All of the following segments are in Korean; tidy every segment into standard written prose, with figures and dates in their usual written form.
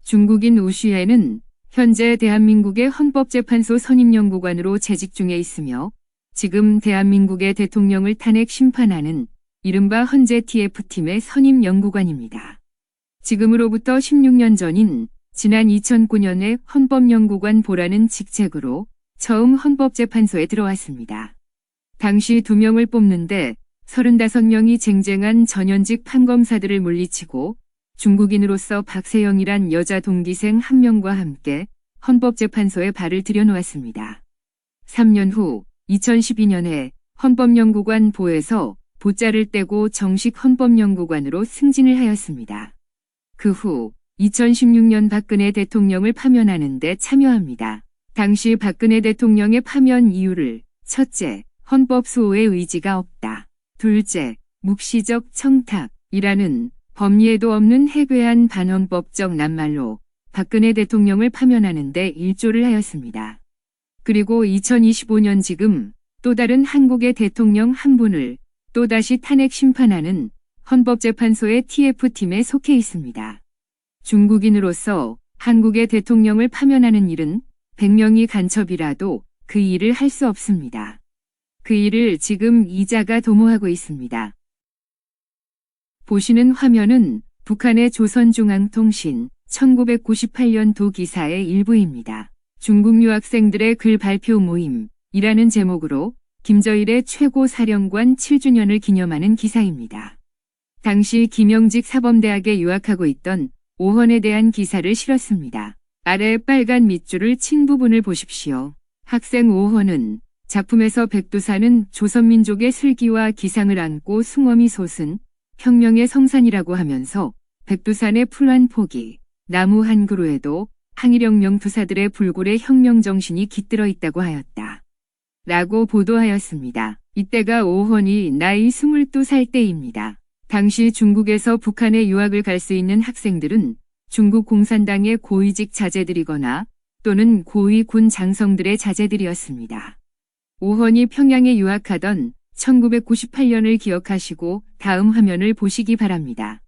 중국인 우슈해는 현재 대한민국의 헌법재판소 선임연구관으로 재직 중에 있으며 지금 대한민국의 대통령을 탄핵 심판하는 이른바 헌재 TF팀의 선임연구관입니다. 지금으로부터 16년 전인 지난 2009년에 헌법연구관 보라는 직책으로 처음 헌법재판소에 들어왔습니다. 당시 2명을 뽑는데 35명이 쟁쟁한 전현직 판검사들을 물리치고 중국인으로서 박세영이란 여자 동기생 1명과 함께 헌법재판소에 발을 들여놓았습니다. 3년 후 2012년에 헌법연구관 보에서 보자를 떼고 정식 헌법연구관으로 승진을 하였습니다. 그 후 2016년 박근혜 대통령을 파면하는 데 참여합니다. 당시 박근혜 대통령의 파면 이유를 첫째, 헌법 수호의 의지가 없다. 둘째, 묵시적 청탁이라는 법리에도 없는 해괴한 반헌법적 낱말로 박근혜 대통령을 파면하는 데 일조를 하였습니다. 그리고 2025년 지금 또 다른 한국의 대통령 한 분을 또다시 탄핵 심판하는 헌법재판소의 TF팀에 속해 있습니다. 중국인으로서 한국의 대통령을 파면하는 일은 100명이 간첩이라도 그 일을 할 수 없습니다. 그 일을 지금 이자가 도모하고 있습니다. 보시는 화면은 북한의 조선중앙통신 1998년도 기사의 일부입니다. 중국 유학생들의 글 발표 모임이라는 제목으로 김저일의 최고 사령관 7주년을 기념하는 기사입니다. 당시 김영직 사범대학에 유학하고 있던 오헌에 대한 기사를 실었습니다. 아래 빨간 밑줄을 친 부분을 보십시오. 학생 오헌은 작품에서 백두산은 조선민족의 슬기와 기상을 안고 숭엄이 솟은 혁명의 성산이라고 하면서 백두산의 풀한 포기, 나무 한 그루에도 항일혁명 투사들의 불굴의 혁명 정신이 깃들어 있다고 하였다. 라고 보도하였습니다. 이때가 오헌이 나이 22살 때입니다. 당시 중국에서 북한에 유학을 갈 수 있는 학생들은 중국 공산당의 고위직 자제들이거나 또는 고위 군 장성들의 자제들이었습니다. 오헌이 평양에 유학하던 1998년을 기억하시고 다음 화면을 보시기 바랍니다.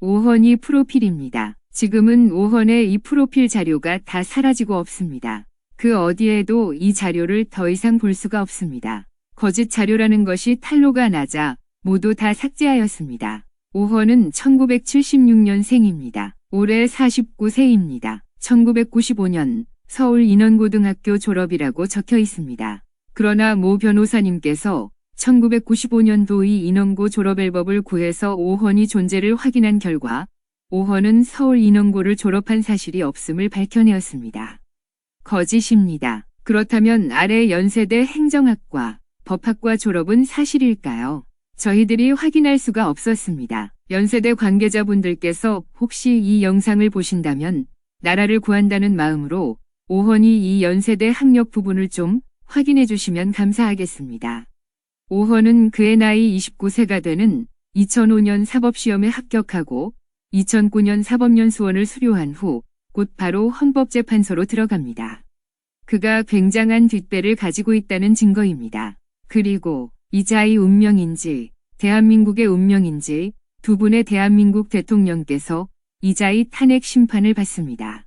오헌이 프로필입니다. 지금은 오헌의 이 프로필 자료가 다 사라지고 없습니다. 그 어디에도 이 자료를 더 이상 볼 수가 없습니다. 거짓 자료라는 것이 탄로가 나자 모두 다 삭제하였습니다. 오헌은 1976년생입니다. 올해 49세입니다. 1995년 서울 인원고등학교 졸업이라고 적혀 있습니다. 그러나 모 변호사님께서 1995년도 이 인원고 졸업앨범을 구해서 오헌이 존재를 확인한 결과 오헌은 서울 인원고를 졸업한 사실이 없음을 밝혀내었습니다. 거짓입니다. 그렇다면 아래 연세대 행정학과, 법학과 졸업은 사실일까요? 저희들이 확인할 수가 없었습니다. 연세대 관계자분들께서 혹시 이 영상을 보신다면 나라를 구한다는 마음으로 오헌이 이 연세대 학력 부분을 좀 확인해 주시면 감사하겠습니다. 오헌은 그의 나이 29세가 되는 2005년 사법시험에 합격하고 2009년 사법연수원을 수료한 후 곧 바로 헌법재판소로 들어갑니다. 그가 굉장한 뒷배를 가지고 있다는 증거입니다. 그리고 이자의 운명인지 대한민국의 운명인지 두 분의 대한민국 대통령께서 이자의 탄핵 심판을 받습니다.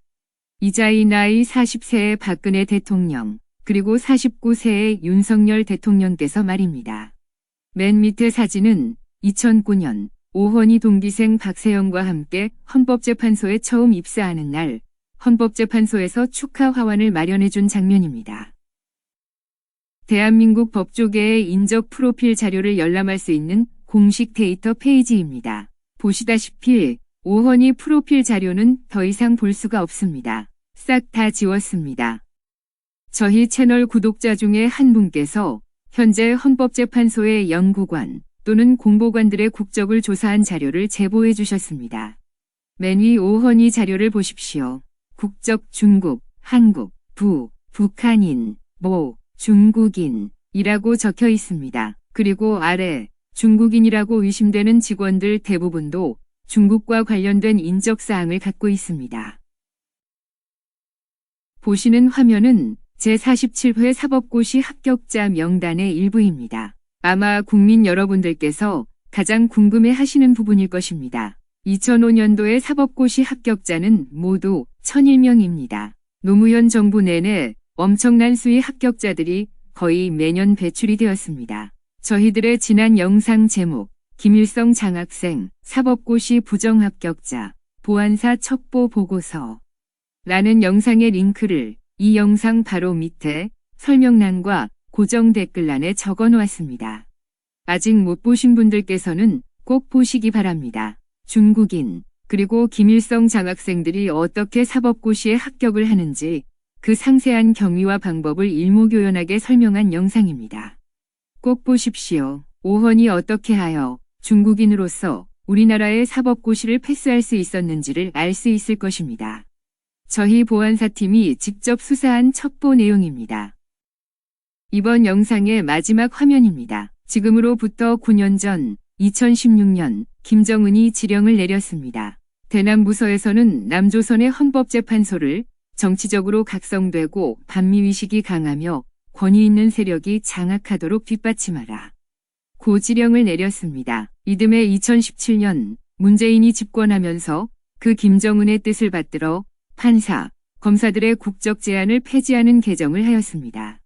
이자의 나이 40세의 박근혜 대통령 그리고 49세의 윤석열 대통령께서 말입니다. 맨 밑에 사진은 2009년 오헌이 동기생 박세영과 함께 헌법재판소에 처음 입사하는 날 헌법재판소에서 축하 화환을 마련해준 장면입니다. 대한민국 법조계의 인적 프로필 자료를 열람할 수 있는 공식 데이터 페이지입니다. 보시다시피 오헌이 프로필 자료는 더 이상 볼 수가 없습니다. 싹 다 지웠습니다. 저희 채널 구독자 중에 한 분께서 현재 헌법재판소의 연구관 또는 공보관들의 국적을 조사한 자료를 제보해 주셨습니다. 맨 위 오헌이 자료를 보십시오. 국적 중국, 한국, 북한인, 중국인이라고 적혀 있습니다. 그리고 아래 중국인이라고 의심되는 직원들 대부분도 중국과 관련된 인적사항을 갖고 있습니다. 보시는 화면은 제47회 사법고시 합격자 명단의 일부입니다. 아마 국민 여러분들께서 가장 궁금해 하시는 부분일 것입니다. 2005년도의 사법고시 합격자는 모두 1001명입니다. 노무현 정부 내내 엄청난 수의 합격자들이 거의 매년 배출이 되었습니다. 저희들의 지난 영상 제목, 김일성 장학생, 사법고시 부정합격자, 보안사 첩보 보고서 라는 영상의 링크를 이 영상 바로 밑에 설명란과 고정 댓글란에 적어 놓았습니다. 아직 못 보신 분들께서는 꼭 보시기 바랍니다. 중국인, 그리고 김일성 장학생들이 어떻게 사법고시에 합격을 하는지 그 상세한 경위와 방법을 일목요연하게 설명한 영상입니다. 꼭 보십시오. 오헌이 어떻게 하여 중국인으로서 우리나라의 사법고시를 패스할 수 있었는지를 알 수 있을 것입니다. 저희 보안사팀이 직접 수사한 첩보 내용입니다. 이번 영상의 마지막 화면입니다. 지금으로부터 9년 전 2016년 김정은이 지령을 내렸습니다. 대남부서에서는 남조선의 헌법재판소를 정치적으로 각성되고 반미의식이 강하며 권위 있는 세력이 장악하도록 뒷받침하라. 고 지령을 내렸습니다. 이듬해 2017년 문재인이 집권하면서 그 김정은의 뜻을 받들어 판사, 검사들의 국적 제한을 폐지하는 개정을 하였습니다.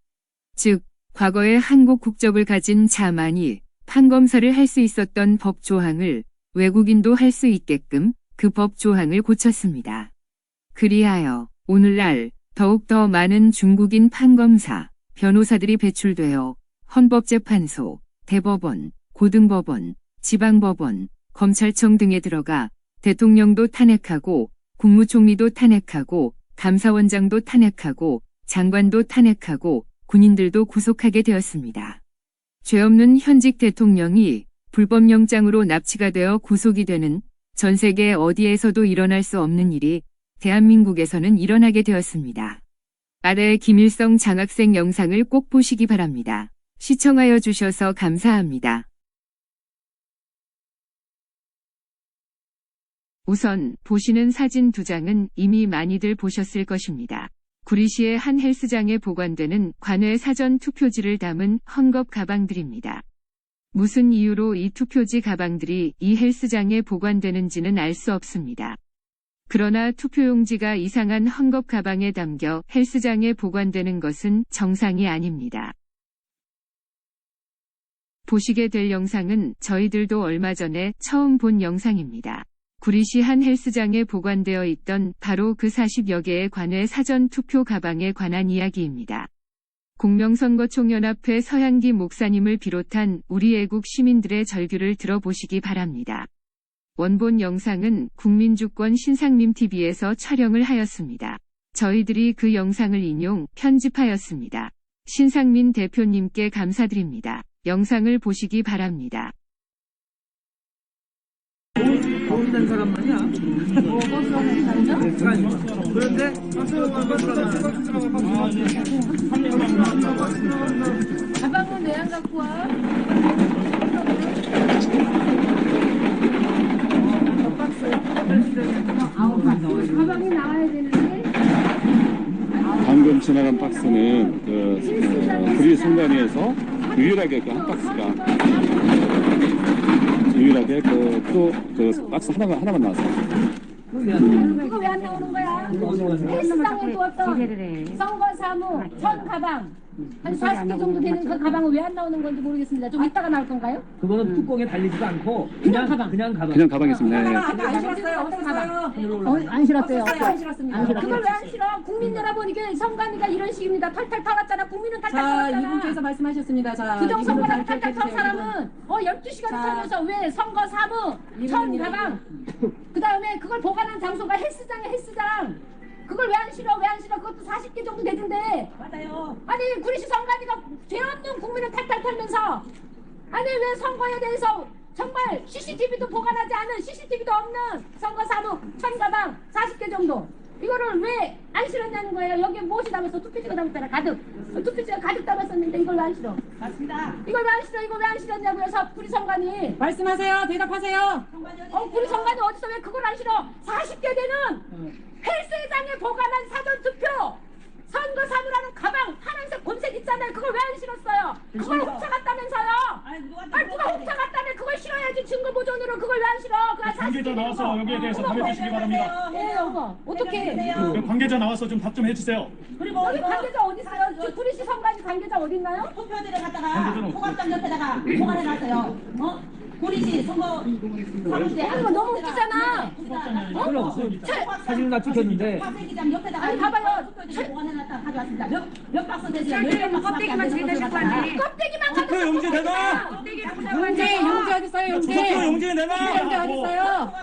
즉, 과거에 한국 국적을 가진 자만이 판검사를 할 수 있었던 법 조항을 외국인도 할 수 있게끔 그 법 조항을 고쳤습니다. 그리하여 오늘날 더욱더 많은 중국인 판검사, 변호사들이 배출되어 헌법재판소, 대법원, 고등법원, 지방법원, 검찰청 등에 들어가 대통령도 탄핵하고 국무총리도 탄핵하고 감사원장도 탄핵하고 장관도 탄핵하고 군인들도 구속하게 되었습니다. 죄 없는 현직 대통령이 불법영장으로 납치가 되어 구속이 되는 전 세계 어디에서도 일어날 수 없는 일이 대한민국에서는 일어나게 되었습니다. 아래 김일성 장학생 영상을 꼭 보시기 바랍니다. 시청하여 주셔서 감사합니다. 우선 보시는 사진 2장은 이미 많이들 보셨을 것입니다. 구리시의 한 헬스장에 보관되는 관외 사전 투표지를 담은 헝겊 가방들입니다. 무슨 이유로 이 투표지 가방들이 이 헬스장에 보관되는지는 알 수 없습니다. 그러나 투표용지가 이상한 헝겊 가방에 담겨 헬스장에 보관되는 것은 정상이 아닙니다. 보시게 될 영상은 저희들도 얼마 전에 처음 본 영상입니다. 구리시 한 헬스장에 보관되어 있던 바로 그 40여 개의 관외 사전 투표 가방에 관한 이야기입니다. 공명선거총연합회 서양기 목사님을 비롯한 우리 애국 시민들의 절규를 들어보시기 바랍니다. 원본 영상은 국민주권 신상님TV에서 촬영을 하였습니다. 저희들이 그 영상을 인용, 편집하였습니다. 신상민 대표님께 감사드립니다. 영상을 보시기 바랍니다. 도움된 사람만이야. 그런데 가방은 왜 안 갖고 와? 가방이 나와야 되는데. 방금 지나간 박스는 구리 순간에서 유일하게 그 한 박스가 유일하게 그 박스 하나만 나왔어요. 그거 왜 안 나오는 거야? 헬스장에 두었던 선거사무 전 가방 한 40개 정도 되는 그 가방은 왜 안 나오는 건지 모르겠습니다. 좀 이따가 나올 건가요? 그거는 뚜껑에 달리지도 않고 그냥 가방. 그냥 가방. 그냥 가방이었습니다. 네. 안 실었어요? 어떤 가방? 안 실었어요. 안 실었습니다. 그걸 왜 안 실어? 국민 여러분 이게 선관위가 이런 식입니다. 탈탈 털었잖아. 국민은 탈탈 자, 털었잖아. 이분께서 말씀하셨습니다. 자, 부정선거라고 탈탈 턴 사람은 12시간을 자, 살면서 왜 선거 사무 전 가방 그 다음에 그걸 보관한 장소가 헬스장이야. 헬스장 그걸 왜 안 실어? 왜 안 실어? 그것도 40개 정도 되던데. 맞아요. 아니 구리시 선관위가 죄 없는 국민을 탈탈 털면서 아니 왜 선거에 대해서 정말 CCTV도 보관하지 않은 CCTV도 없는 선거 사무 천 가방 40개 정도 이거를 왜 안 실었냐는 거예요. 여기에 무엇이 담았어? 투표지가 담았잖아. 가득. 투표지가 가득 담았었는데 이걸 왜 안 실어? 맞습니다. 이걸 왜 안 실어? 이거 왜 안 실었냐고요? 구리 선관위. 말씀하세요. 대답하세요. 구리 선관위 어디서 왜 그걸 안 실어? 40개 되는 헬스장에 보관한 사전투표 선 선거 사무라는 가방 파란색 곰색 있잖아요. 그걸 왜 안 실었어요? 그걸 훔쳐갔다면서요? 아니 누가 훔쳐갔다면 그걸 실어야지 증거 보존으로. 그걸 왜 안 실어? 그거 관계자 나와서 여기에 대해서 답해 주시기 바랍니다. 예, 어머. 어떻게? 그 관계자 나와서 좀 답 좀 해주세요. 그리고 여기 이거 관계자 어디 있어요? 저 구리시 선관위 관계자 어디 있나요? 투표지를 갖다가 통합장 옆에다가 보관해놨어요. 구리시 선거 사무실에 아니, 이거 너무 웃기잖아. 그럼 사진은 다 찍혔는데 화세기장 옆에다가 아니, 봐봐요. 투표지 보관해놨다 가져왔습니다. 몇 박스 되세요? 몇 껍데기만 제일 되실 거 아니에요? 껍데기만 가도 용지 내놔! 용지 어디 있어요? 용지 용지 내놔! 용지 어디 있어요?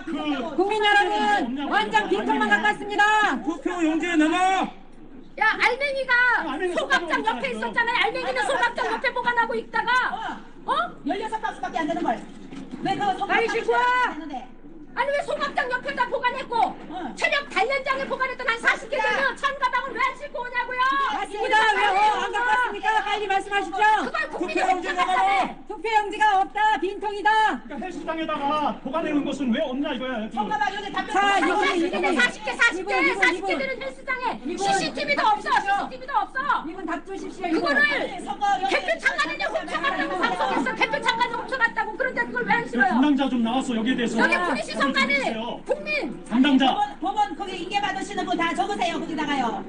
국민 여러분 완전 빈통만 갖고 왔습니다. 투표 용지 내놔! 야, 알맹이가 소각장 옆에 있었잖아요. 알맹이는 소각장 옆에 보관하고 있다가 16박스밖에 안 되는 걸. 왜 그거 빨리 싣고 와! 했는데? 아니 왜 소각장 옆에다 보관했고 체력 단련장에 보관했던 한 40개 되는 천가방을 왜 안 싣고 오냐고요? 맞습니다. 왜 안 갖고 왔습니까? 빨리 말씀하십시오. 그걸 국민이 투표용지 훔쳐갔다네. 투표용지가 없다. 빈통이다. 그러니까 헬스장에다가 보관해놓은 것은 왜 없냐 이거야. 정가방 여기 답변. 자, 자, 이거 40개 되는 헬스장에 CCTV도 없어. CCTV도 없어. 이분 답 주십시오. 그거를 선거 대표 장관이 훔쳐갔다고 방송에서 대표 장관이 훔쳐갔다고. 그런데 그걸 왜 안 실어요? 담당자 좀 나와서 여기에 대해서 여기 구리시 답을 좀 선관위 해주세요. 국민 담당자. 법원 거기 인계 받으시는 분 다 적으세요. 거기다가요.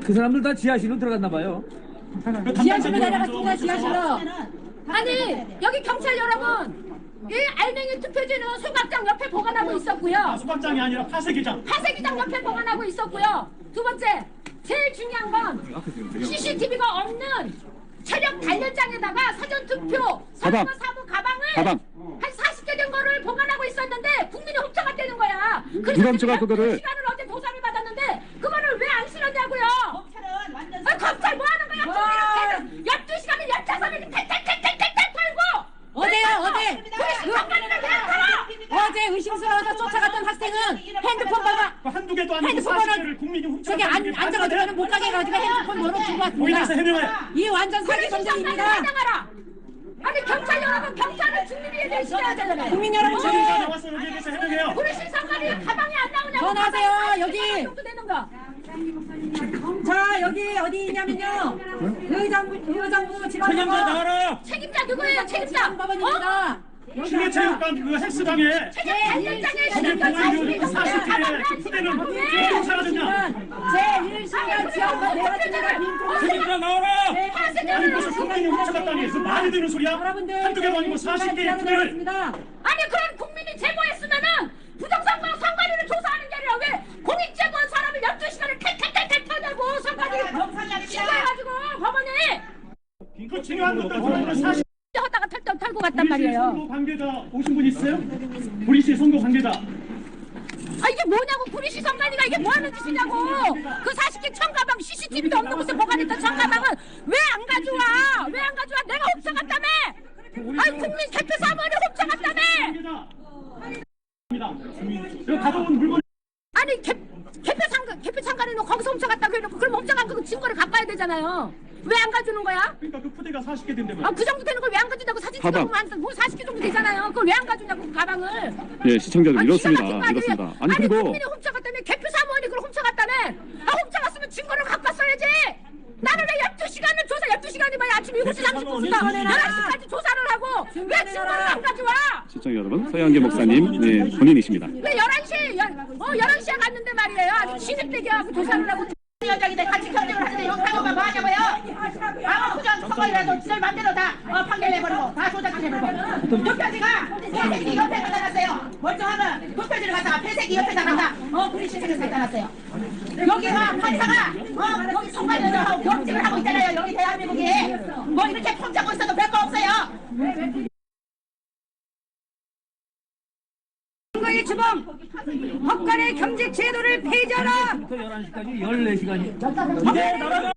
그 사람들 다 지하실로 들어갔나 봐요. 그 담당자 지하실로 이거 내려갔습니다. 먼저 지하실로. 아니 여기 경찰 여러분, 이 알맹이 투표지는 소각장 옆에 보관하고 있었고요. 수박장이 아니라 파쇄기장. 파쇄기장 옆에 보관하고 있었고요. 두 번째, 제일 중요한 건 CCTV가 없는 체력 단련장에다가 사전투표 가방. 선거 사무 가방을 가방. 한 40개 된 거를 보관하고 있었는데 국민이 훔쳐갔다는 거야. 그래서 누가 훔쳐가, 그거를? 시간을 어제 조사를 받았는데 그거를 왜 안 실었냐고요. 검찰은 완전 검찰 뭐 하는 거야? 국민은 12시간을 열차선을 탈탈탈탈탈탈 털고 어제 구리시 선관위를 그냥 털어. 어제 의심스러워서 쫓아갔던 학생은 핸드폰 번호 그 한두 개도 아니고 핸드폰 40개를 국민이 저기 훔쳐갔다는 게 앉아가지고는 못 가게 해가지고 핸드폰 번호 주고 거기에 대해서 왔습니다. 해명해. 이 완전 사기 구리시 선관위를 전쟁입니다. 해당하라. 아니 경찰 여러분, 경찰은 중립에 대해 지켜야 되잖아요. 국민 여러분 담당자 나와서 여기에 대해서 해명해요. 구리시 선관위 가방이 안 나오냐고. 전화하세요, 가방이 여기. 정도 되는 거. 자 여기 어디 있냐면요 의정부 책임자 지방법원 나와라! 책임자 누구예요? 책임자. 법원입니다. 시내체육관 그 헬스장에 단련장에 거기에 보관해놓은 40개의 푸대를 어떻게 사라졌냐. 제1시간 지역과 내려집니다. 빈통. 책임자 나와라! 아니 무슨 국민이 훔쳐갔다니 그 말이 되는 소리야? 여러분들 한두 개도 아니고 40개의 푸대를. 아니 그럼 국민이 제보했으면은 부정선거 선관위를 조사하는 게 아니라 왜 공익 제보한 사람을 12시간을 탈탈탈탈 털고 선관위를 신고해가지고 법원에 그 중요한 것들 40. 헛다가 털고 갔단 말이에요. 선거 관계자 오신 분 있어요? 구리시 선거 관계자. 아 이게 뭐냐고. 구리시 선관위가 이게 뭐 하는 짓이냐고. 그 40개 청가방 CCTV도 없는 곳에 보관했던 청가방은 왜 안 가져와? 왜 안 가져와? 내가 훔쳐갔다며. 아니 국민 대표 사무원이 훔쳐갔다며. 관계자. 여기 가져온 물건. 아니 개표 참관해 놓고 거기서 훔쳐갔다고 해놓고 그럼 훔쳐간 그 증거를 갖고 와야 되잖아요. 왜 안 가주는 거야? 그러니까 그 푸대가 40개 된다고요. 아 그 정도 되는 걸 왜 안 가준다고. 사진 가방. 찍어보면 뭐 40개 정도 되잖아요. 그걸 왜 안 가주냐고 그 가방을. 예, 시청자들 이렇습니다. 기가 막힌 거 아니에요? 이렇습니다. 아니 아니 그리고 국민이 훔쳐갔다며. 개표 사무원이 그걸 훔쳐갔다며. 아 훔쳐갔으면 증거를 갖고 왔어야지. 나는 왜 12시간을 조사, 12시간이 뭐야, 아침 7시 30분부터 11시까지 조사를 하고 왜 증거를 안 가져와? 시청자 여러분, 서양계 목사님 네, 본인이십니다. 왜 11시에 갔는데 말이에요. 아주 진입되게 하고 조사를 하고. 위원장인데 같이 협력을 하는데 욕하고만 뭐 하냐고요? 아무 부정 선거이라도 지들 맘대로 다 판결 내버리고 다 조작을 해버리고 투표지가 폐쇄기 옆에 갖다 놨어요. 멀쩡하면 투표지를 갖다가 폐쇄기 옆에다 갖다 구리시청에서 갖다 놨어요. 여기가 판사가 여기 선관위원장하고 경직을 하고 있잖아요. 여기 대한민국에 뭐 이렇게 폼잡고 있어도 별거 없어요. 선거의 주범 법관의 경직 제도를 폐지하라. 11시까지 14시간이. 이제 나가라!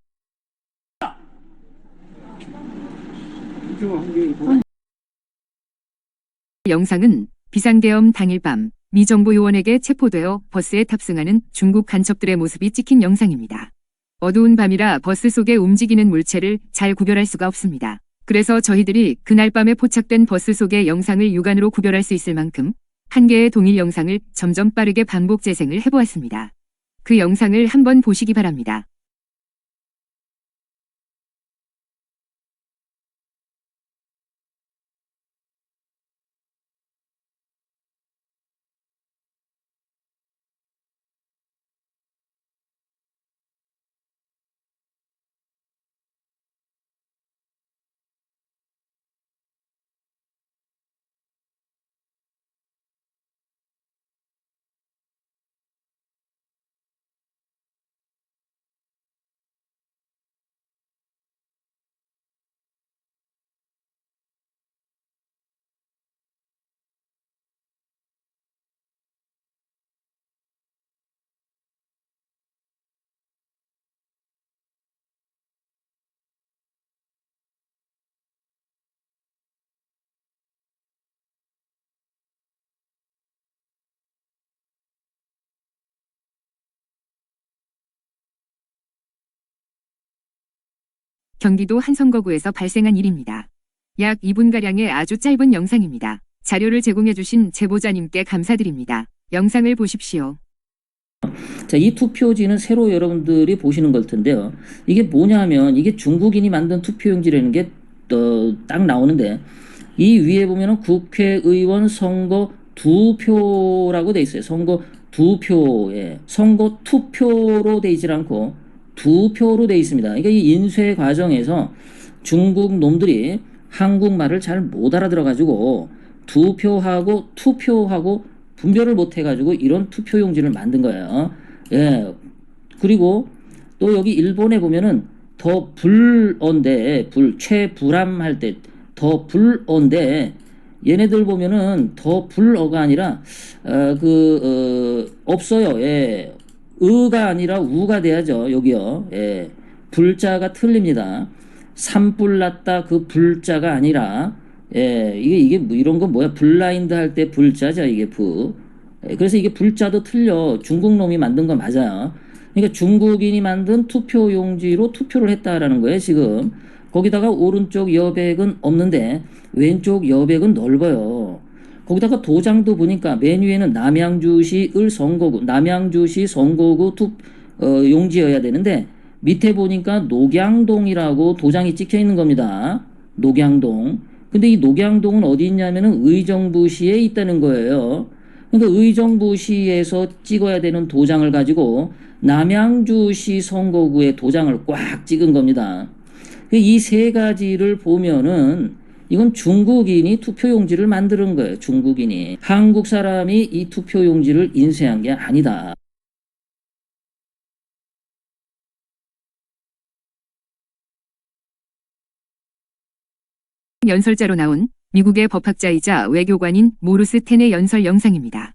영상은 비상계엄 당일 밤 미 정보 요원에게 체포되어 버스에 탑승하는 중국 간첩들의 모습이 찍힌 영상입니다. 어두운 밤이라 버스 속에 움직이는 물체를 잘 구별할 수가 없습니다. 그래서 저희들이 그날 밤에 포착된 버스 속의 영상을 육안으로 구별할 수 있을 만큼 한 개의 동일 영상을 점점 빠르게 반복 재생을 해보았습니다. 그 영상을 한번 보시기 바랍니다. 경기도 한 선거구에서 발생한 일입니다. 약 2분가량의 아주 짧은 영상입니다. 자료를 제공해주신 제보자님께 감사드립니다. 영상을 보십시오. 자, 이 투표지는 새로 여러분들이 보시는 걸 텐데요. 이게 뭐냐면 이게 중국인이 만든 투표용지라는 게 딱 나오는데 이 위에 보면은 국회의원 선거 2표라고 돼 있어요. 선거 2표에 선거 투표로 돼 있질 않고 2표로 돼 있습니다. 그러니까 이 인쇄 과정에서 중국 놈들이 한국말을 잘 못 알아들어가지고 2표하고 투표하고 분별을 못 해가지고 이런 투표용지를 만든 거예요. 예. 그리고 또 여기 일본에 보면은 더 불어인데 최불암할 때 더 불어인데 얘네들 보면은 더 불어가 아니라 없어요. 예. 의가 아니라 우가 돼야죠. 여기요. 예. 불자가 틀립니다. 산불 났다 그 불자가 아니라 예, 이게 뭐 이런 거 뭐야? 블라인드 할 때 불자죠, 이게 부. 예, 그래서 이게 불자도 틀려. 중국 놈이 만든 거 맞아요. 그러니까 중국인이 만든 투표 용지로 투표를 했다라는 거예요, 지금. 거기다가 오른쪽 여백은 없는데 왼쪽 여백은 넓어요. 거기다가 도장도 보니까 맨 위에는 남양주시 선거구 용지여야 되는데 밑에 보니까 녹양동이라고 도장이 찍혀 있는 겁니다. 녹양동. 근데 이 녹양동은 어디 있냐면은 의정부시에 있다는 거예요. 그러니까 의정부시에서 찍어야 되는 도장을 가지고 남양주시 선거구에 도장을 꽉 찍은 겁니다. 이 세 가지를 보면은 이건 중국인이 투표용지를 만드는 거예요. 중국인이. 한국 사람이 이 투표용지를 인쇄한 게 아니다. 연설자로 나온 미국의 법학자이자 외교관인 모르스 텐의 연설 영상입니다.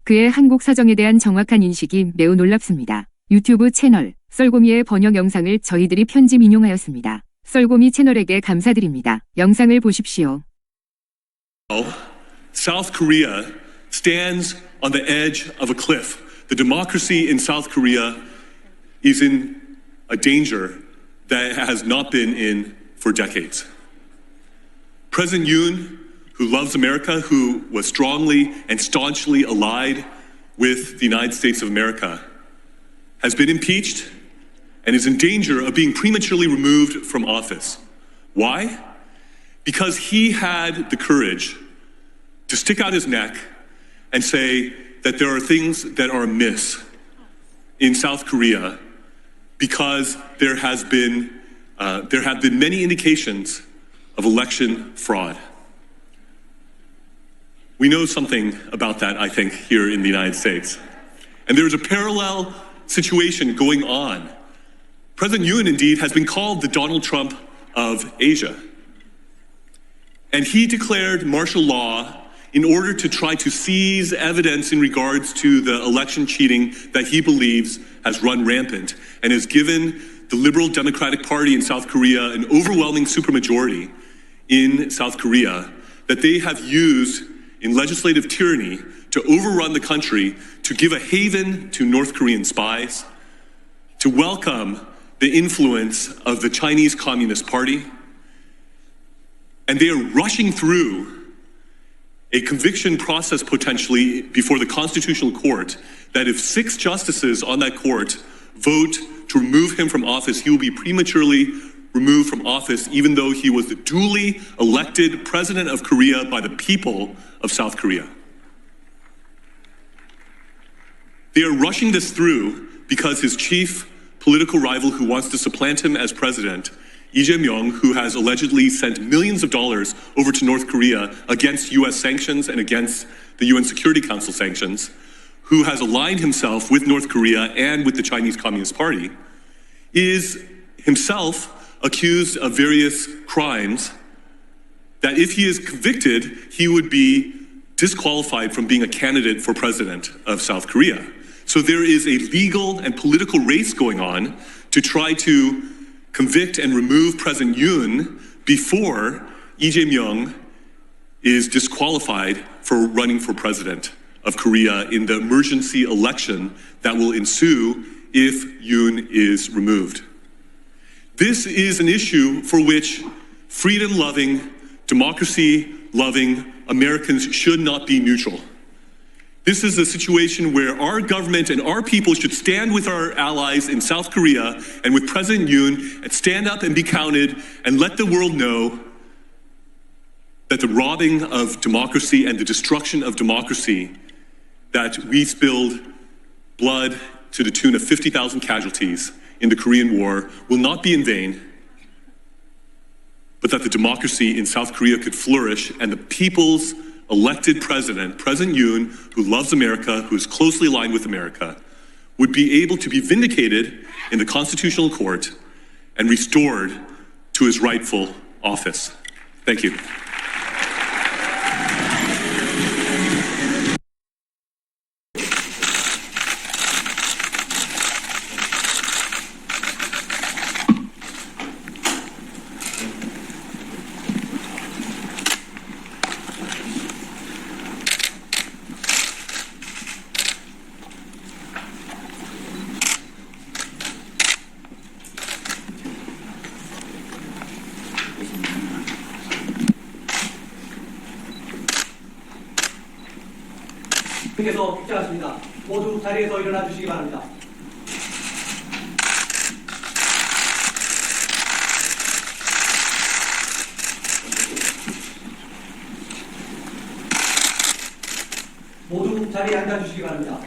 그의 한국 사정에 대한 정확한 인식이 매우 놀랍습니다. 유튜브 채널 썰고미의 번역 영상을 저희들이 편집 인용하였습니다. 썰고미 채널에게 감사드립니다. 영상을 보십시오. South Korea stands on the edge of a cliff. The democracy in South Korea is in a danger that it has not been in for decades. President Yoon, who loves America, who was strongly and staunchly allied with the United States of America, has been impeached and is in danger of being prematurely removed from office. Why? Because he had the courage to stick out his neck and say that there are things that are amiss in South Korea because there have been many indications of election fraud. We know something about that, I think, here in the United States. And there is a parallel situation going on. President Yoon, indeed, has been called the Donald Trump of Asia. And he declared martial law in order to try to seize evidence in regards to the election cheating that he believes has run rampant and has given the Liberal Democratic Party in South Korea an overwhelming supermajority in South Korea that they have used in legislative tyranny to overrun the country, to give a haven to North Korean spies, to welcome the influence of the Chinese Communist Party. And they are rushing through a conviction process potentially before the Constitutional Court that if 6 justices on that court vote to remove him from office, he will be prematurely removed from office even though he was the duly elected president of Korea by the people of South Korea. They are rushing this through because his chief political rival who wants to supplant him as president, Lee Jae-myung, who has allegedly sent millions of dollars over to North Korea against U.S. sanctions and against the UN Security Council sanctions, who has aligned himself with North Korea and with the Chinese Communist Party, is himself accused of various crimes that if he is convicted, he would be disqualified from being a candidate for president of South Korea. So there is a legal and political race going on to try to convict and remove President Yoon before Lee Jae-myung is disqualified for running for president of Korea in the emergency election that will ensue if Yoon is removed. This is an issue for which freedom-loving, democracy-loving Americans should not be neutral. This is a situation where our government and our people should stand with our allies in South Korea and with President Yoon and stand up and be counted and let the world know that the robbing of democracy and the destruction of democracy, that we spilled blood to the tune of 50,000 casualties in the Korean War, will not be in vain, but that the democracy in South Korea could flourish and the people's elected president, President Yoon, who loves America, who is closely aligned with America, would be able to be vindicated in the Constitutional Court and restored to his rightful office. Thank you. 께서 입장하십니다. 모두 자리에서 일어나 주시기 바랍니다. 모두 자리에 앉아 주시기 바랍니다.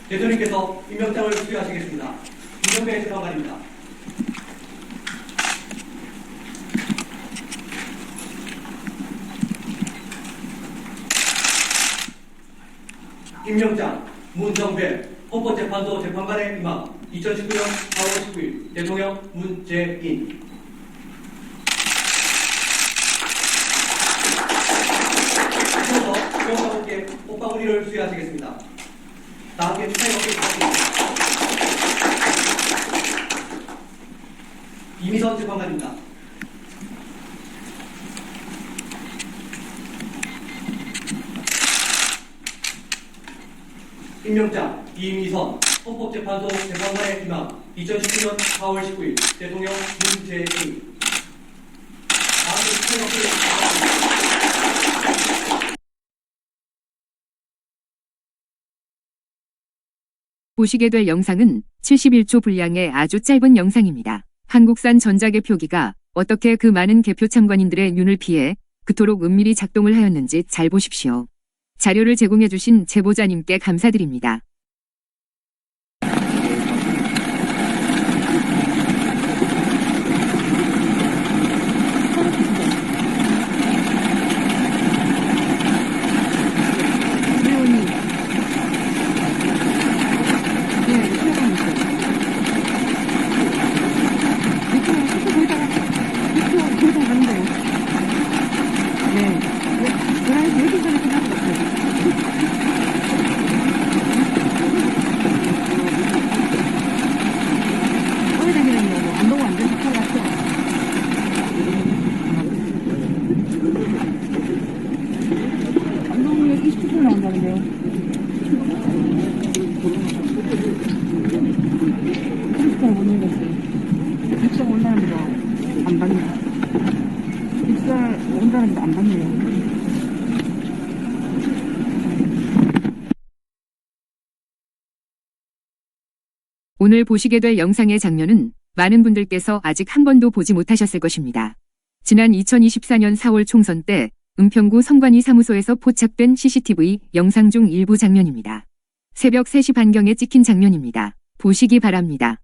대통령께서 임명장을 수여하시겠습니다. 이정배 재판관입니다. 임명장 문정배 헌법재판소 재판관의 임함 2019년 4월 19일 대통령 문재인. 이어서 배우사분께 꽃바구니를 수여하시겠습니다. 다 함께 축하해 주시겠습니다. 이미선 재판관입니다. 임명장 이미선 헌법재판소 재판관의 임함 2019년 4월 19일 대통령 문재인. 보시게 될 영상은 71초 분량의 아주 짧은 영상입니다. 한국산 전자개표기가 어떻게 그 많은 개표 참관인들의 눈을 피해 그토록 은밀히 작동을 하였는지 잘 보십시오. 자료를 제공해주신 제보자님께 감사드립니다. 입사 온 사람들도 안 받네요. 입사 온 사람도 안 받네요. 오늘 보시게 될 영상의 장면은 많은 분들께서 아직 한 번도 보지 못하셨을 것입니다. 지난 2024년 4월 총선 때 은평구 선관위 사무소에서 포착된 CCTV 영상 중 일부 장면입니다. 새벽 3시 반경에 찍힌 장면입니다. 보시기 바랍니다.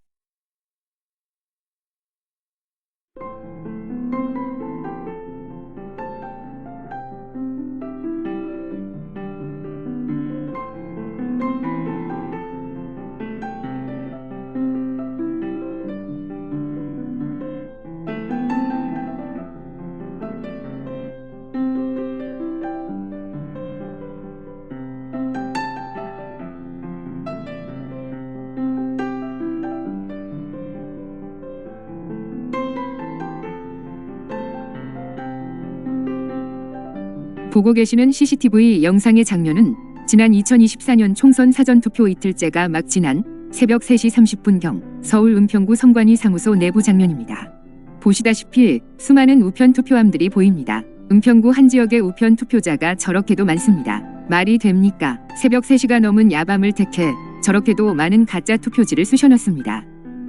보고 계시는 CCTV 영상의 장면은 지난 2024년 총선 사전투표 이틀째가 막 지난 새벽 3시 30분경 서울 은평구 선관위 사무소 내부 장면입니다. 보시다시피 수많은 우편 투표함들이 보입니다. 은평구 한 지역의 우편 투표자가 저렇게도 많습니다. 말이 됩니까? 새벽 3시가 넘은 야밤을 택해 저렇게도 많은 가짜 투표지를 쑤셔넣습니다.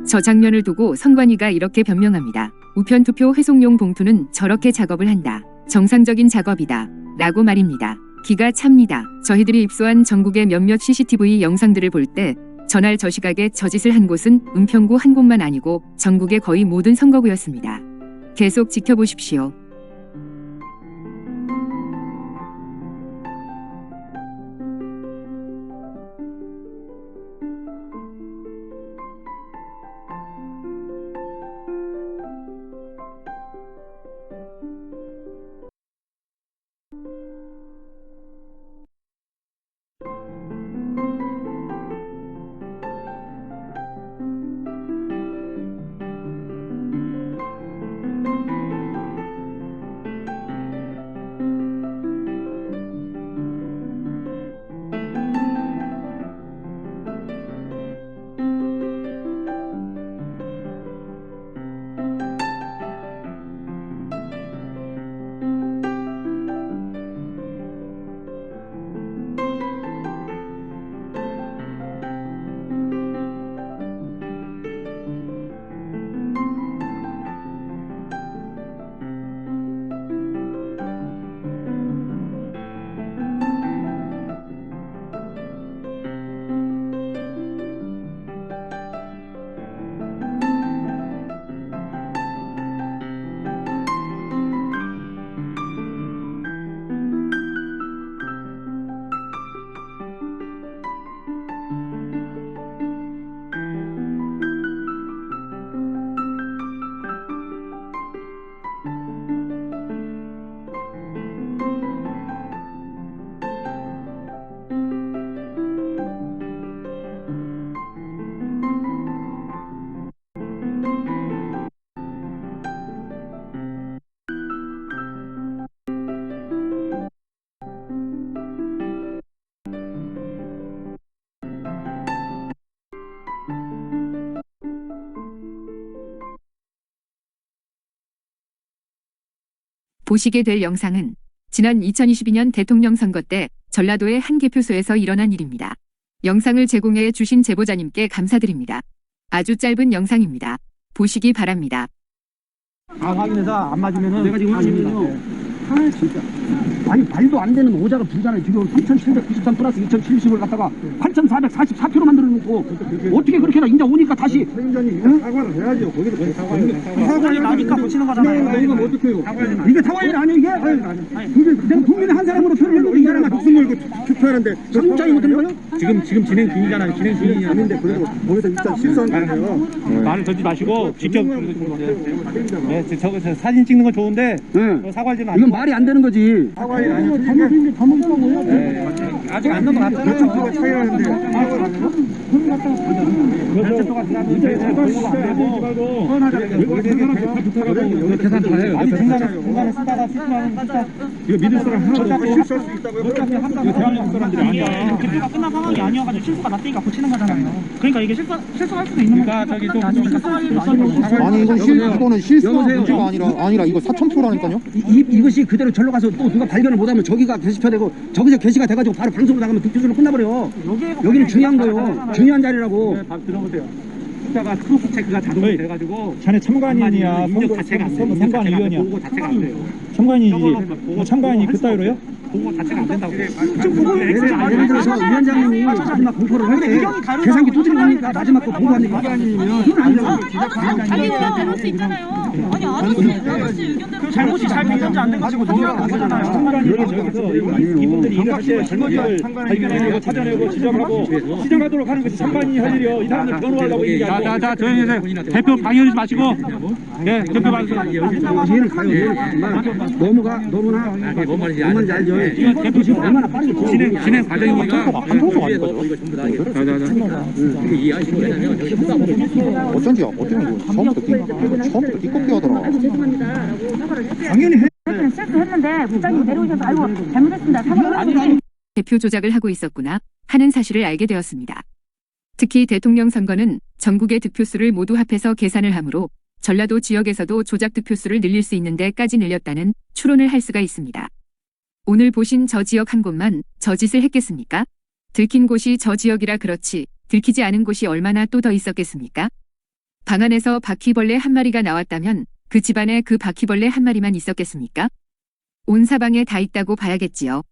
저 장면을 두고 선관위가 이렇게 변명합니다. 우편 투표 회송용 봉투는 저렇게 작업을 한다. 정상적인 작업이다. 라고 말입니다. 기가 찹니다. 저희들이 입수한 전국의 몇몇 CCTV 영상들을 볼 때 전날 저 시각에 저 짓을 한 곳은 은평구 한 곳만 아니고 전국의 거의 모든 선거구였습니다. 계속 지켜보십시오. 보시게 될 영상은 지난 2022년 대통령 선거 때 전라도의 한 개표소에서 일어난 일입니다. 영상을 제공해 주신 제보자님께 감사드립니다. 아주 짧은 영상입니다. 보시기 바랍니다. 확인해서 안 맞으면은 내가 지금 확인해요. 진짜. 아니 말도 안 되는 오자가 부잖아요. 지금 3,793 플러스 2,070을 갖다가 8,444표로 만들어 놓고 어떻게 그렇게 해라. 인자 오니까 다시 사과를 해야죠. 거기도 사과를 나니까 고치는 거잖아요. 이거 어떻게요? 이게 사과일 아니에요 이게? 내가 국민의 한 사람으로 표를 했는데 이 사람아 목숨 걸고 투표하는데 상장이 못 되는 거예요? 지금 진행 중이잖아요. 진행 중이 아닌데 그래도 거기서 일단 실수하는 거예요. 말을 던지 마시고 직접 네, 저거 사진 찍는 건 좋은데 사과할지는 이건 말이 안 되는 거지. 사과일 아니에요. 아직 안 넘어갔어요. 몇 표가 차이가 나는데 계산 다 해요. 중간에 쓰다가 실수하는 이거 믿을 사람 하나도 실수할 수 있다고요? 이거 대한민국 사람들이 아니야. 대표가 끝난 상황이 아니어가지고 실수가 났으니까 고치는 거잖아요. 그러니까 이게 실수할 수도 있는 거니까 저기 또 아니 이거는 실수가 문제가 아니라 이거 4,000표라니까요. 이것이 그대로 절로 가서 또 누가 발견을 못하면 저기가 게시표되고 저기서 게시가 돼가지고 바로 방송으로 나가면 득표수로 끝나버려. 여기는 중요한 거요. 중요한 자리라고. 밥 들어보세요. 숫자가 크로스 체크가 자동으로 돼가지고 자네 참관인이야. 입력 자체가 안 돼요. 참관위원이야. 보고 자체가 안 돼요. 참관인이지. 참관인이 그따위로요? 보고 자체가 안 된다고. 예를 들어서 위원장님이 마지막 공포를 할 때 계산기 두드리고 나니까 마지막 거 보고하니까 그건 아니라고. 할수 있잖아요. 아니 그 잘못이 잘 됐는지 안 된지 정리하고 있잖아요. 참관인이 저기서 이분들이 일을 할 때 잘못을 발견해내고 찾아내고 지적하고 시정하도록 하는 것이 참관인이 할 일이요. 이 사람들 변호하려고 있는 게 아니고. 자, 조용히 해주세요. 대표 방해하지 마시고. 네, 대표 방해하세요. 이해는 가요. 이해는 가지만 너무나 뭔 말인지 알죠. 대표 지금 얼마나 빠르게 진행 과정이니까 방송도 아니거든. 어쩐지 어떻게 한 거예요? 처음부터 띠껍게 하더라. 당연히 해. 실수했는데 부장님 내려오셔서 아이고 잘못했습니다. 사과를 대표 조작을 하고 있었구나 하는 사실을 알게 되었습니다. 특히 대통령 선거는 전국의 득표수를 모두 합해서 계산을 하므로 전라도 지역에서도 조작 득표수를 늘릴 수 있는 데까지 늘렸다는 추론을 할 수가 있습니다. 오늘 보신 저 지역 한 곳만 저 짓을 했겠습니까? 들킨 곳이 저 지역이라 그렇지 들키지 않은 곳이 얼마나 또 더 있었겠습니까? 방 안에서 바퀴벌레 한 마리가 나왔다면 그 집안에 그 바퀴벌레 한 마리만 있었겠습니까? 온 사방에 다 있다고 봐야겠지요.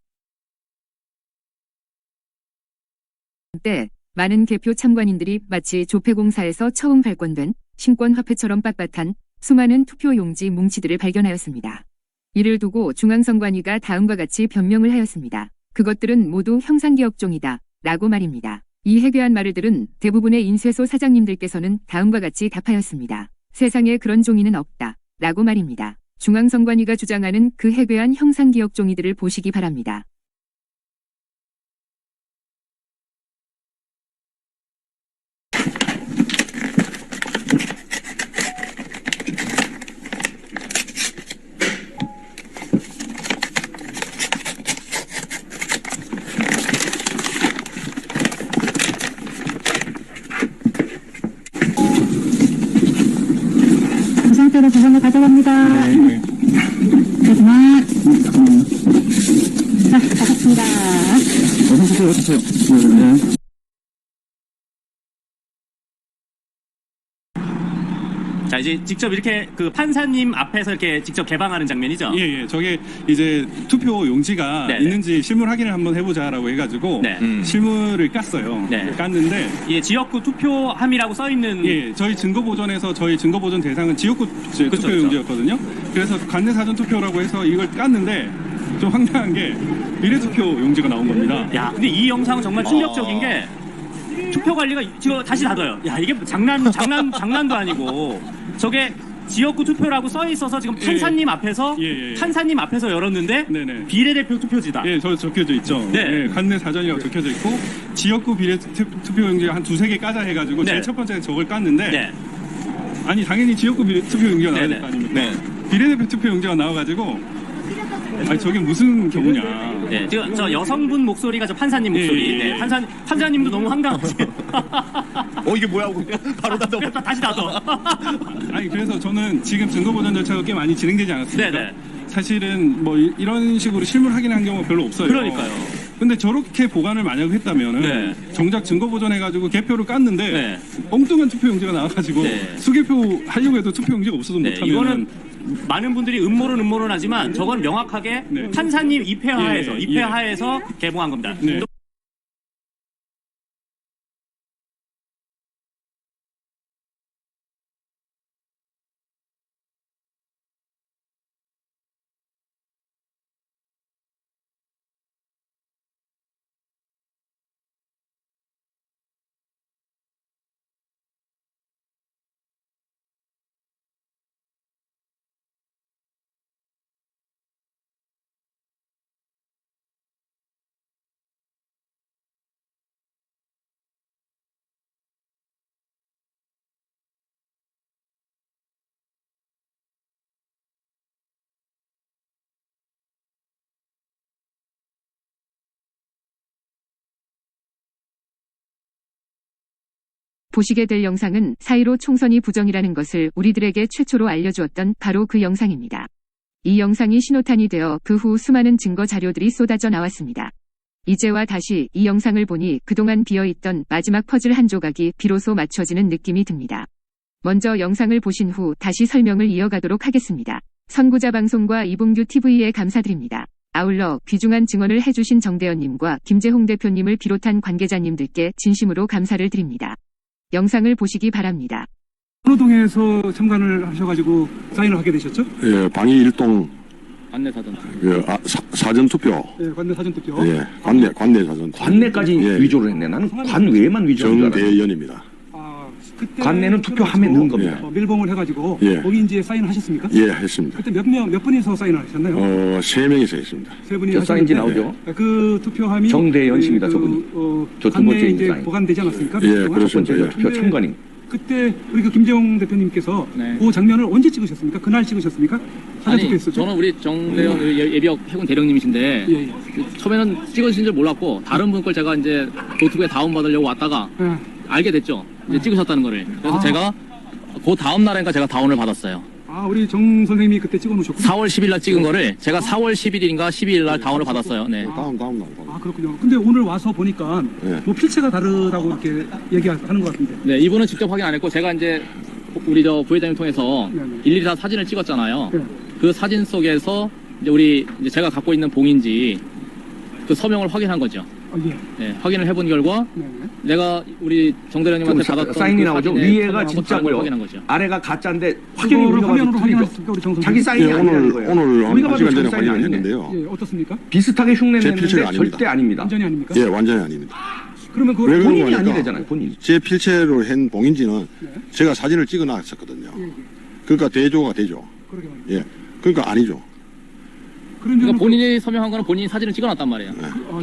때 많은 개표 참관인들이 마치 조폐공사에서 처음 발권된 신권화폐처럼 빳빳한 수많은 투표용지 뭉치들을 발견하였습니다. 이를 두고 중앙선관위가 다음과 같이 변명을 하였습니다. 그것들은 모두 형상기억종이다 라고 말입니다. 이 해괴한 말을 대부분의 인쇄소 사장님들께서는 다음과 같이 답하였습니다. 세상에 그런 종이는 없다 라고 말입니다. 중앙선관위가 주장하는 그 해괴한 형상기억종이들을 보시기 바랍니다. 그 상태로 조정을 가져갑니다. 네. 그만. 자, 가셨습니다. 어서 오세요. 네. 자, 이제 직접 이렇게 그 판사님 앞에서 이렇게 직접 개방하는 장면이죠? 예. 저게 이제 투표 용지가 네네. 있는지 실물 확인을 한번 해보자라고 해가지고 네. 실물을 깠어요. 네. 깠는데 예, 지역구 투표함이라고 써 있는. 예, 저희 증거보전에서 저희 증거보전 대상은 지역구 투표 용지였거든요. 그래서 관내 사전 투표라고 해서 이걸 깠는데 좀 황당한 게 비례투표 용지가 나온 겁니다. 야, 근데 이 영상은 정말 충격적인 게 투표 관리가 지금 다시 닫아요. 야, 이게 장난도 아니고 저게 지역구 투표라고 써 있어서 지금 판사님 앞에서 판사님 앞에서 열었는데 네네. 비례대표 투표지다. 예, 저 적혀져 있죠. 네. 예, 관내 사전이라고 적혀져 있고 지역구 비례투표 용지가 한 두세 개 까자 해가지고 네. 제일 첫 번째 저걸 깠는데 네. 아니 당연히 지역구 투표 용지가 나와야 될 네네. 거 아닙니까? 네. 비례대표 투표 용지가 나와가지고 아니 저게 무슨 경우냐. 네, 지금 저 여성분 목소리가 저 판사님 목소리. 예. 네, 판사님도 너무 황당하지. 이게 뭐야? 바로 닫아. 다시 닫아. 아니 그래서 저는 지금 증거보전 절차가 꽤 많이 진행되지 않았습니까? 네네. 사실은 뭐 이런 식으로 실물 확인한 경우가 별로 없어요. 그러니까요. 근데 저렇게 보관을 만약 했다면은 네. 정작 증거보전해가지고 개표를 깠는데 네. 엉뚱한 투표용지가 나와가지고 네. 수개표 하려고 해도 투표용지가 없어서 네, 못하면 이거는 많은 분들이 음모론 하지만 저건 명확하게 네. 판사님 입회하에서 예, 입회하에서 개봉한 겁니다. 네. 보시게 될 영상은 4.15 총선이 부정이라는 것을 우리들에게 최초로 알려주었던 바로 그 영상입니다. 이 영상이 신호탄이 되어 그 후 수많은 증거 자료들이 쏟아져 나왔습니다. 이제와 다시 이 영상을 보니 그동안 비어있던 마지막 퍼즐 한 조각이 비로소 맞춰지는 느낌이 듭니다. 먼저 영상을 보신 후 다시 설명을 이어가도록 하겠습니다. 선구자 방송과 이봉규 TV에 감사드립니다. 아울러 귀중한 증언을 해주신 정대현님과 김재홍 대표님을 비롯한 관계자님들께 진심으로 감사를 드립니다. 영상을 보시기 바랍니다. 어느 동에서 참관을 하셔가지고 사인을 하게 되셨죠? 예, 방위 1동 관내 사전. 예, 사전 투표. 예, 관내 사전 투표. 예, 관내 사전. 관내까지 위조를 했네. 나는 관외만 위조한 줄 알았어. 정대연입니다. 그때 관내는 투표함에 넣은 겁니다. 밀봉을 해가지고 예. 거기 이제 사인을 하셨습니까? 예, 했습니다. 그때 몇 분이서 사인을 하셨나요? 3명이서 했습니다. 세 분이 저 사인지 하셨는데 나오죠? 그 투표함이 정대연 씨입니다, 저분이. 저 두 번째 관내에 이제 사인. 보관되지 않았습니까? 예, 그렇습니다. 예. 투표 참관인. 그때 우리 그 김재홍 대표님께서 그 장면을 언제 찍으셨습니까? 그날 찍으셨습니까? 사전 투표했었죠? 저는 우리 정대현 예비역 해군 대령님이신데 처음에는 찍으신 줄 몰랐고 다른 분 걸 제가 이제 노트북에 다운받으려고 왔다가 알게 됐죠. 이제 찍으셨다는 거를. 그래서 제가 그 다음 날인가 제가 다운을 받았어요. 아, 우리 정 선생님이 그때 찍어놓으셨고. 4월 10일 날 찍은 거를 제가 4월 11일인가 12일 날 다운을 받았어요. 네. 다음 날. 아, 그렇군요. 근데 오늘 와서 보니까 뭐 필체가 다르다고 이렇게 얘기하는 것 같은데. 네, 이분은 직접 확인 안 했고 제가 이제 우리 저 부회장님 통해서 일일이 다 사진을 찍었잖아요. 그 사진 속에서 이제 우리 이제 제가 갖고 있는 봉인지 그 서명을 확인한 거죠. 네, 확인을 해본 결과 내가 우리 정 대령님한테 받았던 사인이 그 나오죠. 사진의 위에가 서명하고 다른 걸 진짜고요. 확인한 거죠. 아래가 가짜인데 확연히 우리가 봐도 틀리죠. 자기 사인이 예, 아니라는 거예요. 오늘 한 우리가 봐도 시간 전에 자기 사인이 확인을 아닌데. 했는데요. 예, 어떻습니까? 비슷하게 제 흉내냈는데 필체가 아닙니다. 절대 아닙니다. 완전히 아닙니까? 예, 완전히 아닙니다. 그러면 그걸 왜 그런 본인이 거니까 아니래잖아요. 본인. 제 필체로 한 봉인지는 제가 사진을 찍어놨었거든요. 그러니까 대조가 되죠. 그러게 말이에요. 예, 그러니까 아니죠. 그러니까 본인이 서명한 거는 본인이 사진을 찍어놨단 말이에요.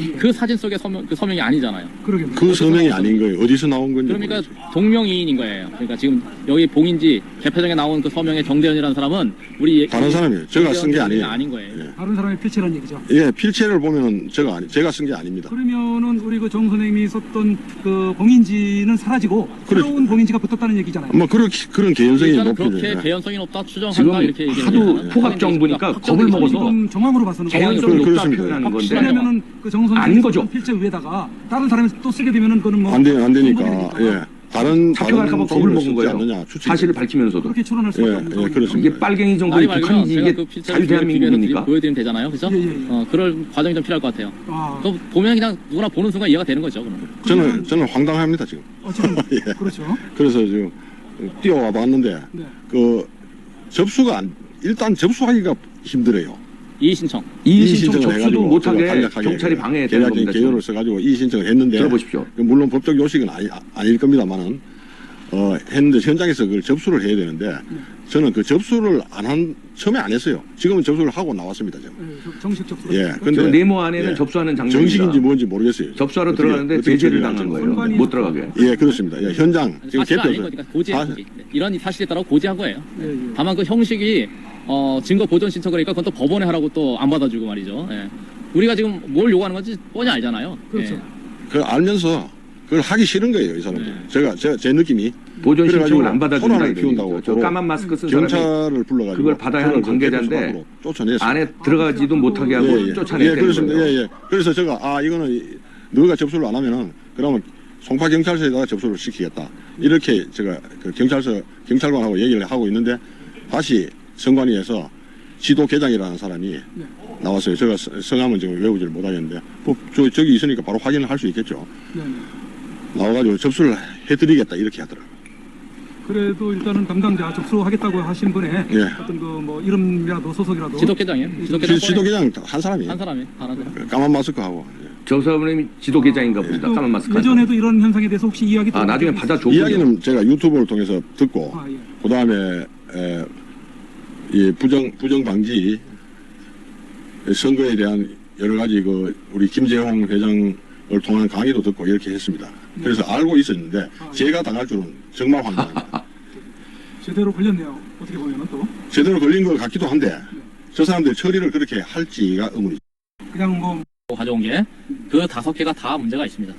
예. 그 사진 속에 그 서명이 아니잖아요. 그러게 그 서명이 아닌 거예요. 어디서 나온 건지. 그러니까 동명이인인 거예요. 그러니까 지금 여기 봉인지 개표장에 나온 그 서명의 정대현이라는 사람은 우리 다른 사람이에요. 제가 쓴 게 아니에요. 아닌 거예요. 다른 사람의 필체라는 얘기죠. 예, 필체를 보면은 제가 쓴 게 아닙니다. 그러면은 우리 그 정 선생님이 썼던 그 봉인지는 사라지고 새로운 봉인지가 붙었다는 얘기잖아요. 뭐 그런 개연성이 일단은 높죠. 그렇게 개연성이 높다 추정한다 지금 이렇게 하도 포갑 정부니까 겁을 먹어서 지금 정황으로 봐서는 개연성이 높다 그렇습니다. 표현하는 건데 왜냐면은 그 정 아닌 선생님 거죠. 필체 위에다가 다른 사람이 또 쓰게 되면은 그거는 뭐 안 되니까. 예. 다른 잡혀갈까봐 겁을 종류를 먹은 쓰지 거예요. 않느냐, 추측이. 사실을 밝히면서도. 그렇게 추론할 수밖에 없는 예, 거죠. 그렇습니다. 이게 빨갱이 정부의 아니 말고요. 북한이지 제가 이게 그 필체를 자유대한민국입니까? 보여드리면 되잖아요. 그죠? 그럴 과정이 좀 필요할 것 같아요. 그 보면 그냥 누구나 보는 순간 이해가 되는 거죠. 그러면. 저는 황당합니다 지금. 지금 예. 그렇죠. 그래서 지금 뛰어와 봤는데 그 접수가 일단 접수하기가 힘들어요. 이의 신청. 이의 신청 접수도 해가지고 못하게 제가 간략하게 경찰이 방해해야 되는 계략적인 겁니다. 개요를 써가지고 이의 신청을 했는데 들어보십시오. 물론 법적 요식은 아닐 겁니다만은 했는데 현장에서 그걸 접수를 해야 되는데 저는 그 접수를 처음에 안 했어요. 지금은 접수를 하고 나왔습니다. 지금. 정식 접수. 예, 저 네모 안에는 접수하는 장면입니다. 정식인지 뭔지 모르겠어요. 접수하러 어떻게, 들어가는데 어떻게 제재를 처리를 당한 하는지. 거예요. 못 들어가게. 예, 그렇습니다. 예, 현장 지금 사실은 아닌 개표에서 거니까 고지한 거지. 이런 사실에 따라 고지한 거예요. 다만 그 형식이 증거 보존 신청 그러니까 그건 또 법원에 하라고 또 안 받아주고 말이죠. 예. 우리가 지금 뭘 요구하는 건지 뻔히 알잖아요. 그렇죠. 예. 그걸 알면서 그걸 하기 싫은 거예요, 이 사람들. 제 느낌이. 보존 신청을 안 그래가지고 받아준다. 소란을 이런 피운다고. 얘기죠. 저 까만 마스크 쓴 사람이 경찰을 불러가지고 그걸 받아야 하는 관계자인데 쫓아냈어요. 안에 들어가지도 못하게 하고 쫓아내야 예, 되는 그렇습니다. 거예요. 예. 그래서 제가 이거는 너가 접수를 안 하면은 그러면 송파 경찰서에다가 접수를 시키겠다. 이렇게 제가 그 경찰관하고 얘기를 하고 있는데 다시 선관위에서 지도계장이라는 사람이 나왔어요. 제가 성함은 지금 외우지를 못하겠는데 저기 있으니까 바로 확인을 할 수 있겠죠. 나와가지고 접수를 해드리겠다 이렇게 하더라고요. 그래도 일단은 담당자 접수하겠다고 하신 분의 어떤 그 뭐 이름이라도 소속이라도 지도계장이에요. 지도계장 한 사람이에요. 한 사람이 하나. 까만 마스크하고. 저 사람이 지도계장인가 봅니다. 까만 마스크. 예전에도 이런 현상에 대해서 혹시 이야기 나중에 받아줘. 이야기는 제가 유튜브를 통해서 듣고 그 다음에 이 부정 방지 선거에 대한 여러 가지 우리 김재홍 회장을 통한 강의도 듣고 이렇게 했습니다. 그래서 알고 있었는데 제가 당할 줄은 정말 황당합니다. 제대로 걸렸네요. 어떻게 보면은 또 제대로 걸린 것 같기도 한데 저 사람들이 처리를 그렇게 할지가 의문이죠. 그냥 뭐 가져온 게 그 5개가 다 문제가 있습니다.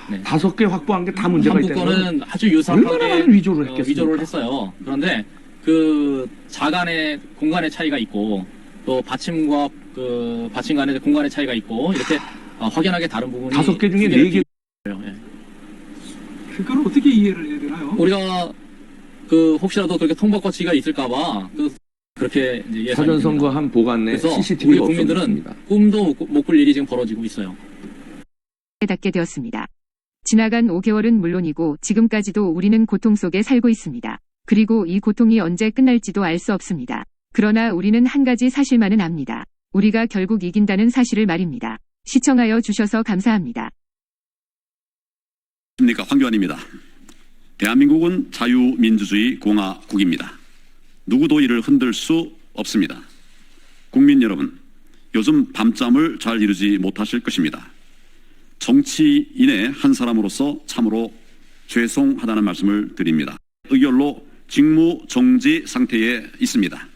네. 5개 확보한 게 다 문제가 있다는 한국 거는 건 아주 유사하게 얼마나 많은 위조를 했겠습니까? 위조를 했어요. 그런데 그 자간의 공간의 차이가 있고 또 받침과 그 받침 간의 공간의 차이가 있고 이렇게 확연하게 다른 부분이 5개 중에 4개. 예. 그걸 어떻게 이해를 해야 되나요? 우리가 그 혹시라도 그렇게 통보거치가 있을까봐 그렇게 이제 사전 선거한 보관내 그래서 CCTV가 우리 국민들은 없었습니다. 꿈도 못 꿀 일이 지금 벌어지고 있어요. 닿게 되었습니다. 지나간 5개월은 물론이고 지금까지도 우리는 고통 속에 살고 있습니다. 그리고 이 고통이 언제 끝날지도 알 수 없습니다. 그러나 우리는 한 가지 사실만은 압니다. 우리가 결국 이긴다는 사실을 말입니다. 시청하여 주셔서 감사합니다. 안녕하십니까, 황교안입니다. 대한민국은 자유민주주의 공화국입니다. 누구도 이를 흔들 수 없습니다. 국민 여러분, 요즘 밤잠을 잘 이루지 못하실 것입니다. 정치인의 한 사람으로서 참으로 죄송하다는 말씀을 드립니다. 의결로 직무 정지 상태에 있습니다.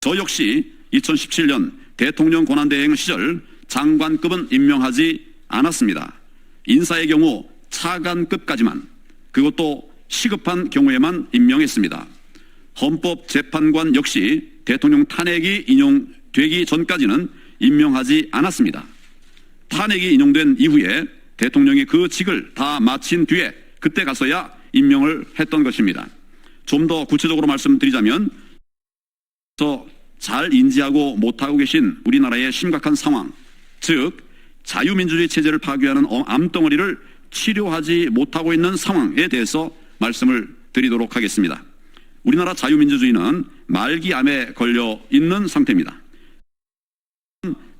저 역시 2017년 대통령 권한대행 시절 장관급은 임명하지 않았습니다. 인사의 경우 차관급까지만, 그것도 시급한 경우에만 임명했습니다. 헌법재판관 역시 대통령 탄핵이 인용되기 전까지는 임명하지 않았습니다. 탄핵이 인용된 이후에 대통령이 그 직을 다 마친 뒤에 그때 가서야 임명을 했던 것입니다. 좀 더 구체적으로 말씀드리자면, 더 잘 인지하고 못하고 계신 우리나라의 심각한 상황, 즉 자유민주주의 체제를 파괴하는 암덩어리를 치료하지 못하고 있는 상황에 대해서 말씀을 드리도록 하겠습니다. 우리나라 자유민주주의는 말기암에 걸려 있는 상태입니다.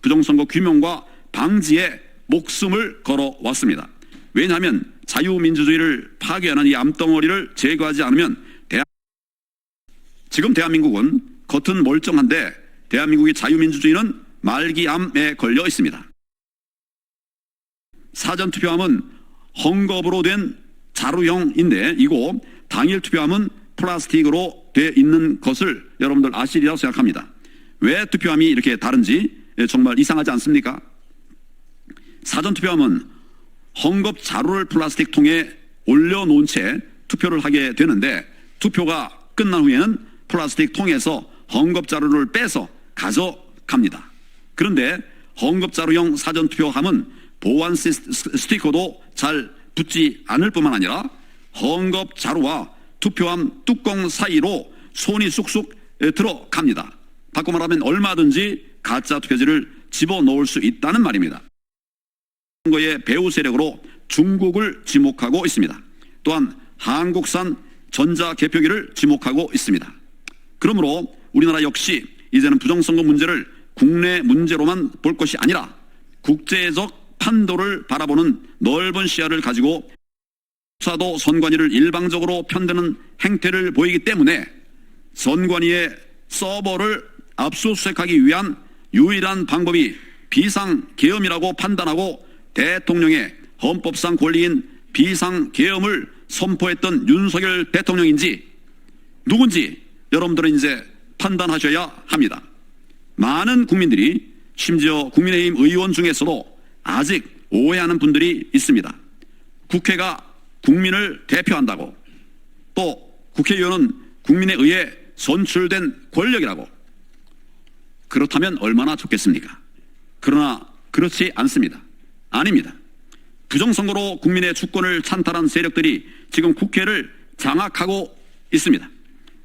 부정선거 규명과 방지에 목숨을 걸어왔습니다. 왜냐하면 자유민주주의를 파괴하는 이 암덩어리를 제거하지 않으면 지금 대한민국은 겉은 멀쩡한데 대한민국의 자유민주주의는 말기암에 걸려 있습니다. 사전투표함은 헝겊으로 된 자루형인데 이고 당일 투표함은 플라스틱으로 돼 있는 것을 여러분들 아시리라고 생각합니다. 왜 투표함이 이렇게 다른지 정말 이상하지 않습니까? 사전투표함은 헝겊 자루를 플라스틱 통에 올려놓은 채 투표를 하게 되는데 투표가 끝난 후에는 플라스틱 통에서 헝겊 자루를 빼서 가져갑니다. 그런데 헝겊 자루형 사전투표함은 보안 스티커도 잘 붙지 않을 뿐만 아니라 헝겊 자루와 투표함 뚜껑 사이로 손이 쑥쑥 들어갑니다. 바꿔 말하면 얼마든지 가짜 투표지를 집어넣을 수 있다는 말입니다. 선거의 배후 세력으로 중국을 지목하고 있습니다. 또한 한국산 전자개표기를 지목하고 있습니다. 그러므로 우리나라 역시 이제는 부정선거 문제를 국내 문제로만 볼 것이 아니라 국제적 판도를 바라보는 넓은 시야를 가지고 수사도 선관위를 일방적으로 편드는 행태를 보이기 때문에 선관위의 서버를 압수수색하기 위한 유일한 방법이 비상계엄이라고 판단하고 대통령의 헌법상 권리인 비상계엄을 선포했던 윤석열 대통령인지 누군지 여러분들은 이제 판단하셔야 합니다. 많은 국민들이, 심지어 국민의힘 의원 중에서도 아직 오해하는 분들이 있습니다. 국회가 국민을 대표한다고, 또 국회의원은 국민에 의해 선출된 권력이라고. 그렇다면 얼마나 좋겠습니까? 그러나 그렇지 않습니다. 아닙니다. 부정선거로 국민의 주권을 찬탈한 세력들이 지금 국회를 장악하고 있습니다.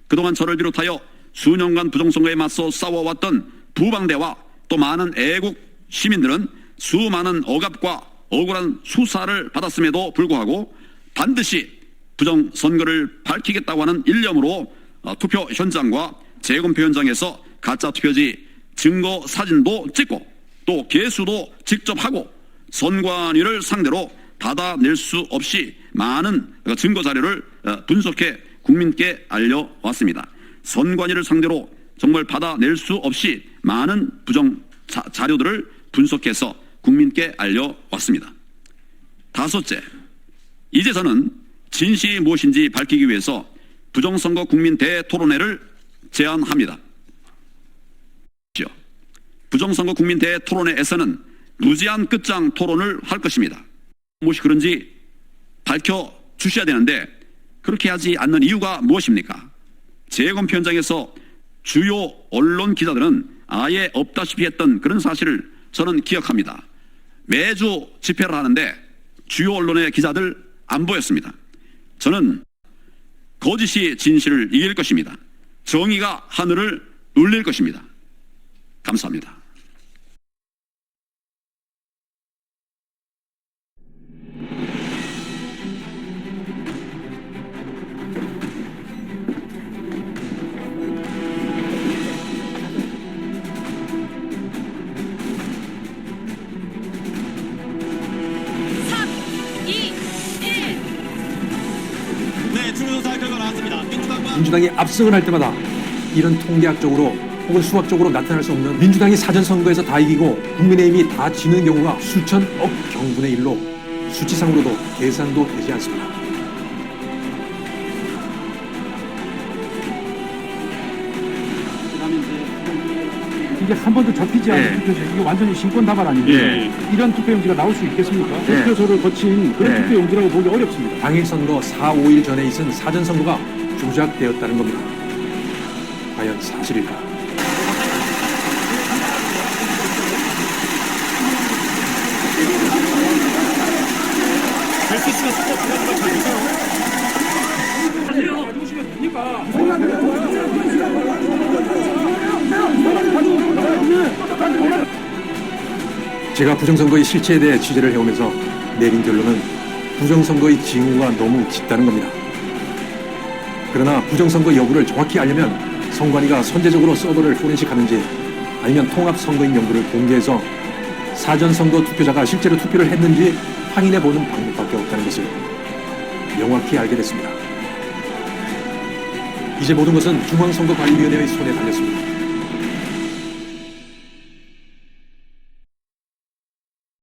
그동안 저를 비롯하여 수년간 부정선거에 맞서 싸워왔던 부방대와 또 많은 애국 시민들은 수많은 억압과 억울한 수사를 받았음에도 불구하고 반드시 부정선거를 밝히겠다고 하는 일념으로 투표 현장과 재검표 현장에서 가짜 투표지 증거 사진도 찍고 또 개수도 직접 하고 선관위를 상대로 받아낼 수 없이 많은 증거 자료를 분석해 국민께 알려왔습니다. 선관위를 상대로 정말 받아낼 수 없이 많은 부정 자료들을 분석해서 국민께 알려왔습니다. 다섯째, 이제서는 진실이 무엇인지 밝히기 위해서 부정선거 국민 대토론회를 제안합니다. 부정선거 국민 대토론회에서는 무제한 끝장 토론을 할 것입니다. 무엇이 그런지 밝혀주셔야 되는데 그렇게 하지 않는 이유가 무엇입니까? 재검표 현장에서 주요 언론 기자들은 아예 없다시피 했던 그런 사실을 저는 기억합니다. 매주 집회를 하는데 주요 언론의 기자들 안 보였습니다. 저는 거짓이 진실을 이길 것입니다. 정의가 하늘을 울릴 것입니다. 감사합니다. 민주당이 압승을 할 때마다 이런 통계학적으로 혹은 수학적으로 나타날 수 없는 민주당이 사전선거에서 다 이기고 국민의힘이 다 지는 경우가 수천억 경분의 1로 수치상으로도 계산도 되지 않습니다. 이게 한 번도 접히지 않은 투표지, 이게 완전히 신권다발 아닙니까? 이런 투표용지가 나올 수 있겠습니까? 투표소를 거친 그런 투표용지라고 보기 어렵습니다. 당일 선거 4, 5일 전에 있은 사전 선거가 조작되었다는 겁니다. 과연 사실일까? 제가 부정선거의 실체에 대해 취재를 해오면서 내린 결론은 부정선거의 징후가 너무 짙다는 겁니다. 그러나 부정선거 여부를 정확히 알려면 선관위가 선제적으로 서버를 포렌식하는지 아니면 통합선거인 연구를 공개해서 사전선거 투표자가 실제로 투표를 했는지 확인해보는 방법밖에 없다는 것을 명확히 알게 됐습니다. 이제 모든 것은 중앙선거관리위원회의 손에 달렸습니다.